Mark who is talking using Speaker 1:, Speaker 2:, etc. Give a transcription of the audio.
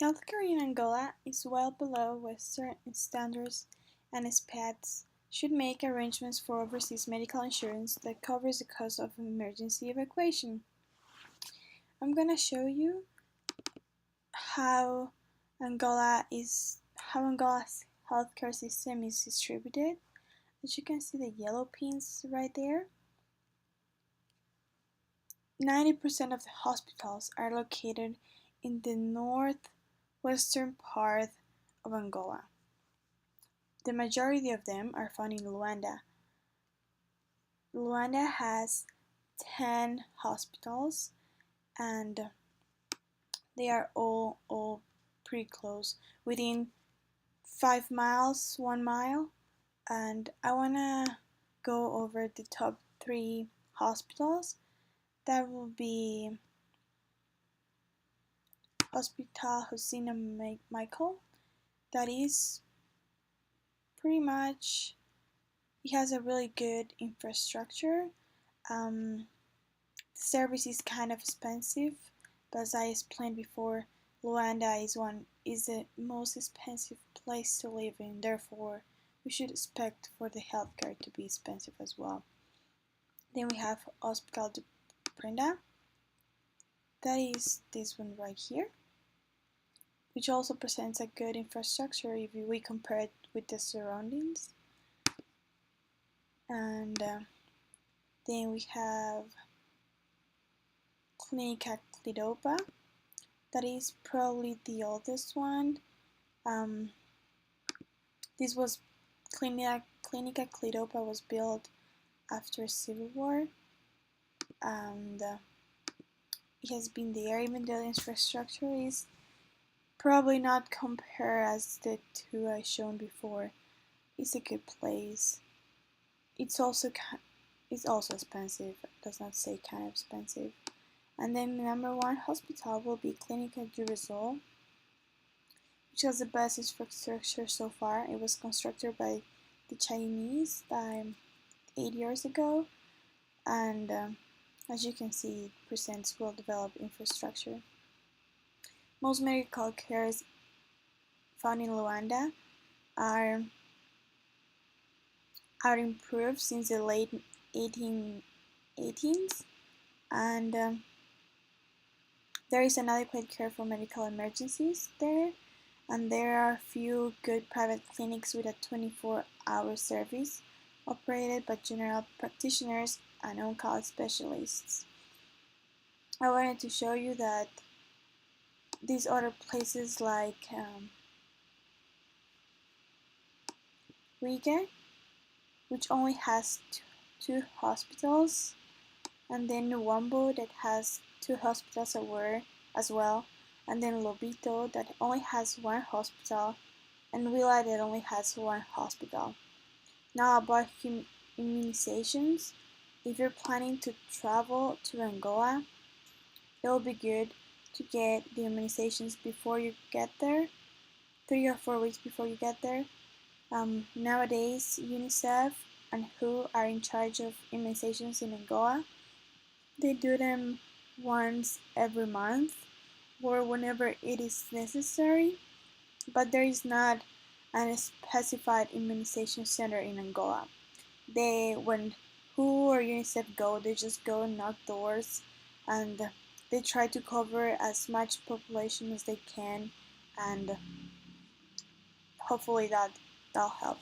Speaker 1: Healthcare in Angola is well below Western standards, and expats should make arrangements for overseas medical insurance that covers the cost of emergency evacuation. I'm gonna show you how Angola's healthcare system is distributed. As you can see the yellow pins right there. 90% of the hospitals are located in the northwestern part of Angola. The majority of them are found in Luanda. Luanda has 10 hospitals and they are all pretty close, within 5 miles, 1 mile. And I wanna go over the top 3 hospitals. That will be Hospital Husina Michael. That is pretty much, it has a really good infrastructure. The service is kind of expensive, but as I explained before, Luanda is the most expensive place to live in. Therefore, we should expect for the healthcare to be expensive as well. Then we have Hospital de Prenda. That is this one right here, which also presents a good infrastructure if we compare it with the surroundings. And then we have Clinica Clidopa. That is probably the oldest one. This was Clinica Clidopa was built after Civil War, and it has been there, even though the infrastructure is probably not compare as the two I shown before. It's a good place. It's also expensive. It does not say kind of expensive. And then the number 1 hospital will be Clinica du Resol, which has the best infrastructure so far. It was constructed by the Chinese 8 years ago, and as you can see, it presents well-developed infrastructure. Most medical cares found in Luanda are improved since the late 1880s, and there is an adequate care for medical emergencies there, and there are a few good private clinics with a 24-hour service operated by general practitioners and on-call specialists. I wanted to show you that these other places like Riga, which only has 2 hospitals, and then Nuwambo that has 2 hospitals as well, and then Lobito that only has 1 hospital, and Willa that only has 1 hospital. Now about immunizations. If you're planning to travel to Angola, it will be good to get the immunizations before you get there, 3 or 4 weeks before you get there. Nowadays, UNICEF and WHO are in charge of immunizations in Angola. They do them once every month or whenever it is necessary, but there is not a specified immunization center in Angola. When WHO or UNICEF go, they just go and knock doors, and they try to cover as much population as they can, and hopefully that'll help.